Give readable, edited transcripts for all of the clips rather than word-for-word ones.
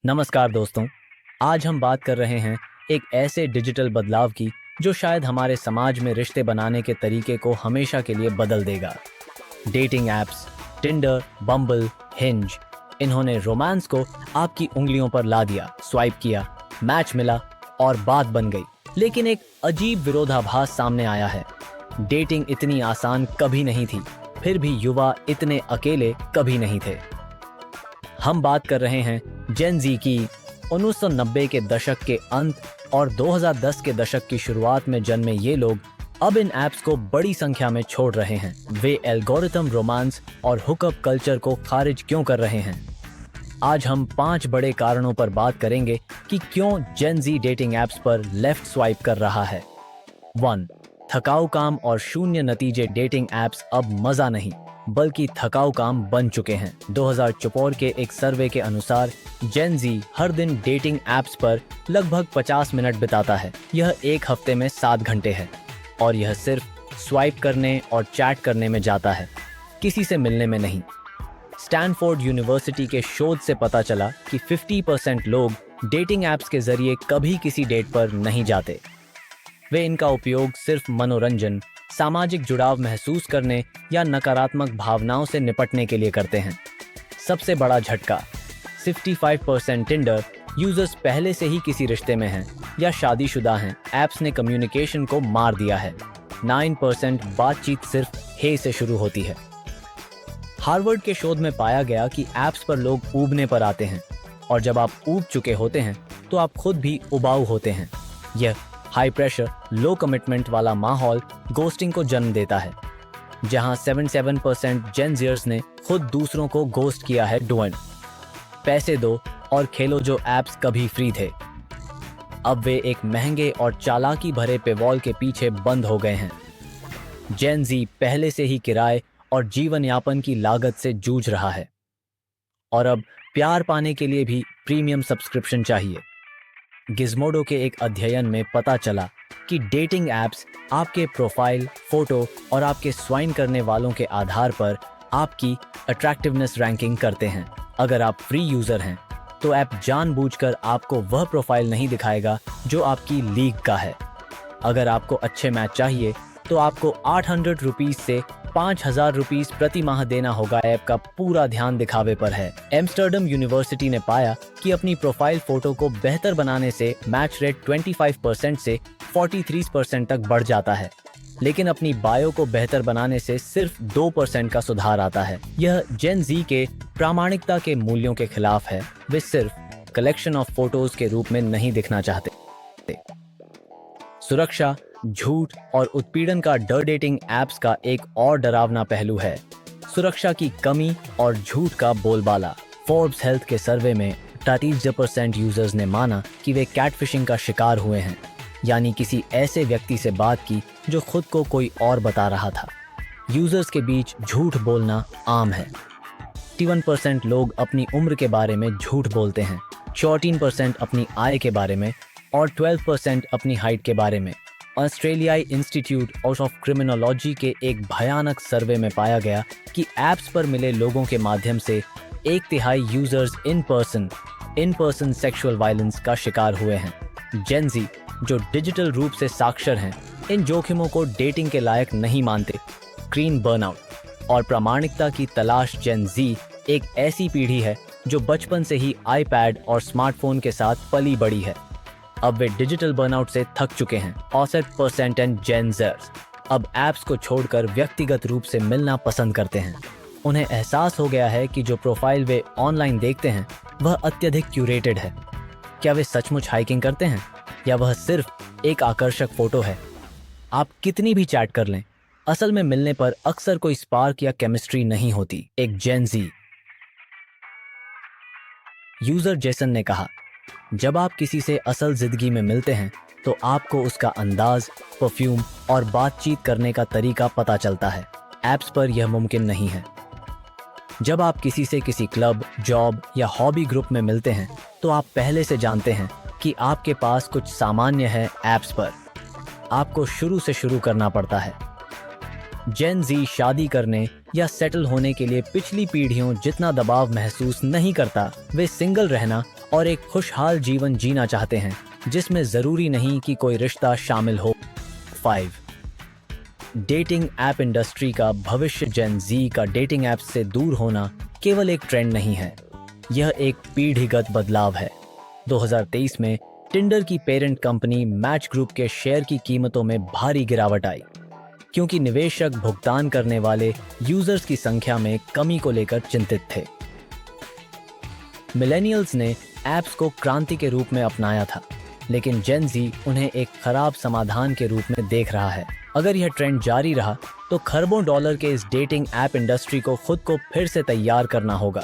नमस्कार दोस्तों। आज हम बात कर रहे हैं एक ऐसे डिजिटल बदलाव की जो शायद हमारे समाज में रिश्ते बनाने के तरीके को हमेशा के लिए बदल देगा। डेटिंग एप्स, टिंडर, बम्बल, हिंज, इन्होंने रोमांस को आपकी उंगलियों पर ला दिया। स्वाइप किया, मैच मिला और बात बन गई। लेकिन एक अजीब विरोधाभास सामने आया है। डेटिंग इतनी आसान कभी नहीं थी, फिर भी युवा इतने अकेले कभी नहीं थे। हम बात कर रहे हैं जेन जी की। 1990 के दशक के अंत और 2010 के दशक की शुरुआत में जन्मे ये लोग अब इन ऐप्स को बड़ी संख्या में छोड़ रहे हैं। वे एल्गोरिथम, रोमांस और हुकअप कल्चर को खारिज क्यों कर रहे हैं? आज हम 5 बड़े कारणों पर बात करेंगे कि क्यों जेन जी डेटिंग ऐप्स पर लेफ्ट स्वाइप कर रहा है। 1. थकाऊ काम और शून्य नतीजे। डेटिंग ऐप्स अब मजा नहीं बल्कि थकाऊ काम बन चुके हैं। 2004 के एक सर्वे के अनुसार जेन जी हर दिन डेटिंग ऐप्स पर लगभग 50 मिनट बिताता है। यह एक हफ्ते में 7 घंटे है और यह सिर्फ स्वाइप करने और चैट करने में जाता है, किसी से मिलने में नहीं। स्टैनफोर्ड यूनिवर्सिटी के शोध से पता चला कि 50% लोग डेटिंग ऐप्स के जरिए कभी किसी डेट पर नहीं जाते। वे इनका उपयोग सिर्फ मनोरंजन, सामाजिक जुड़ाव महसूस करने या नकारात्मक भावनाओं से निपटने के लिए करते हैं। सबसे बड़ा झटका, 55% टिंडर यूजर्स पहले से ही किसी रिश्ते में हैं या शादीशुदा हैं। ऐप्स ने कम्युनिकेशन को मार दिया है। 9% बातचीत सिर्फ हे से शुरू होती है। हार्वर्ड के शोध में पाया गया कि ऐप्स पर लोग ऊबने पर आते हैं और जब आप ऊब चुके होते हैं तो आप खुद भी उबाऊ होते हैं। यह हाई प्रेशर, लो कमिटमेंट वाला माहौल गोस्टिंग को जन्म देता है। जहां 77% जेन ज़ियर्स ने खुद दूसरों को गोस्ट किया है। डोंट पैसे दो और खेलो जो ऐप्स कभी फ्री थे, अब वे एक महंगे और चालाकी भरे पेवॉल के पीछे बंद हो गए हैं। जेन जी पहले से ही किराए और जीवन यापन की लागत से जूझ रहा है और अब प्यार पाने के लिए भी प्रीमियम सब्सक्रिप्शन चाहिए। गिज़मोडो के एक अध्ययन में पता चला कि डेटिंग ऐप्स आपके प्रोफाइल, फोटो और आपके स्वाइन करने वालों के आधार पर आपकी अट्रैक्टिवनेस रैंकिंग करते हैं। अगर आप फ्री यूज़र हैं तो ऐप जानबूझकर आपको वह प्रोफाइल नहीं दिखाएगा जो आपकी लीग का है। अगर आपको अच्छे मैच चाहिए तो आपको 800 रुपीज़ से 5,000 रुपीज़ प्रति माह देना होगा। ऐप का पूरा ध्यान दिखावे पर है। एम्स्टर्डम यूनिवर्सिटी ने पाया कि अपनी प्रोफाइल फोटो को बेहतर बनाने से मैच रेट 25% से 43% तक बढ़ जाता है, लेकिन अपनी बायो को बेहतर बनाने से सिर्फ 2% का सुधार आता है। यह जेन जी के प्रामाणिकता के मूल्यों के खिलाफ है। वे सिर्फ कलेक्शन ऑफ फोटोज के रूप में नहीं दिखना चाहते। सुरक्षा, झूठ और उत्पीड़न का डर। डेटिंग ऐप्स का एक और डरावना पहलू है सुरक्षा की कमी और झूठ का बोलबाला। फोर्ब्स हेल्थ के सर्वे में 38% यूजर्स ने माना कि वे कैटफिशिंग का शिकार हुए हैं, यानी किसी ऐसे व्यक्ति से बात की जो खुद को कोई और बता रहा था। यूजर्स के बीच झूठ बोलना आम है। 51% लोग अपनी उम्र के बारे में झूठ बोलते हैं, 14% अपनी आय के बारे में और 12% अपनी हाइट के बारे में। ऑस्ट्रेलियाई इंस्टीट्यूट ऑफ क्रिमिनोलॉजी के एक भयानक सर्वे में पाया गया कि ऐप्स पर मिले लोगों के माध्यम से 1/3 users in person sexual violence का शिकार हुए हैं। जेन जी, जो डिजिटल रूप से साक्षर हैं, इन जोखिमों को डेटिंग के लायक नहीं मानते। स्क्रीन बर्नआउट और प्रामाणिकता की तलाश। जेन जी एक ऐसी पीढ़ी है जो बचपन से ही आईपैड और स्मार्टफोन के साथ पली बड़ी है। अब वे डिजिटल बर्नआउट से थक चुके हैं। 68% जेन ज़र्स अब ऐप्स को छोड़कर व्यक्तिगत रूप से मिलना पसंद करते हैं। उन्हें एहसास हो गया है कि जो प्रोफाइल वे ऑनलाइन देखते हैं वह अत्यधिक क्यूरेटेड है। क्या वे सचमुच हाइकिंग करते हैं या वह सिर्फ एक आकर्षक फोटो है? आप कितनी भी चैट कर लें, असल में मिलने पर अक्सर कोई स्पार्क या केमिस्ट्री नहीं होती। एक जेन जी यूजर जेसन ने कहा, जब आप किसी से असल जिंदगी में मिलते हैं तो आपको उसका अंदाज, परफ्यूम और बातचीत करने का तरीका पता चलता है। ऐप्स पर यह मुमकिन नहीं है। जब आप किसी से किसी क्लब, जॉब या हॉबी ग्रुप में मिलते हैं तो आप पहले से जानते हैं कि आपके पास कुछ सामान्य है। ऐप्स पर आपको शुरू से शुरू करना पड़ता है। जेन जी शादी करने या सेटल होने के लिए पिछली पीढ़ियों जितना दबाव महसूस नहीं करता। वे सिंगल रहना और एक खुशहाल जीवन जीना चाहते हैं जिसमें जरूरी नहीं कि कोई रिश्ता शामिल हो। 5. डेटिंग ऐप इंडस्ट्री का भविष्य। जेन जी का डेटिंग ऐप से दूर होना केवल एक ट्रेंड नहीं है, यह एक पीढ़ीगत बदलाव है। 2023 में टिंडर की पेरेंट कंपनी मैच ग्रुप के शेयर की कीमतों में भारी गिरावट आई क्योंकि निवेशक भुगतान करने वाले यूजर्स की संख्या में कमी को लेकर चिंतित थे। मिलेनियल्स ने ऐप्स को क्रांति के रूप में अपनाया था, लेकिन जेन जी उन्हें एक खराब समाधान के रूप में देख रहा है। अगर यह ट्रेंड जारी रहा तो खरबों डॉलर के इस डेटिंग ऐप इंडस्ट्री को खुद को फिर से तैयार करना होगा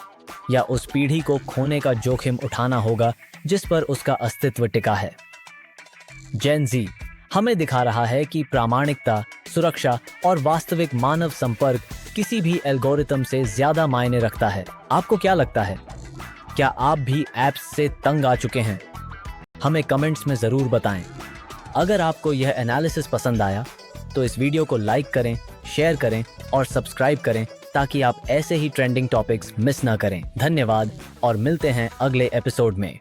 या उस पीढ़ी को खोने का जोखिम उठाना होगा जिस पर उसका अस्तित्व टिका है। जेन जी हमें दिखा रहा है कि प्रामाणिकता, सुरक्षा और वास्तविक मानव संपर्क किसी भी एल्गोरिथम से ज्यादा मायने रखता है। आपको क्या लगता है? क्या आप भी ऐप्स से तंग आ चुके हैं? हमें कमेंट्स में जरूर बताएं। अगर आपको यह एनालिसिस पसंद आया तो इस वीडियो को लाइक करें, शेयर करें और सब्सक्राइब करें ताकि आप ऐसे ही ट्रेंडिंग टॉपिक्स मिस ना करें। धन्यवाद और मिलते हैं अगले एपिसोड में।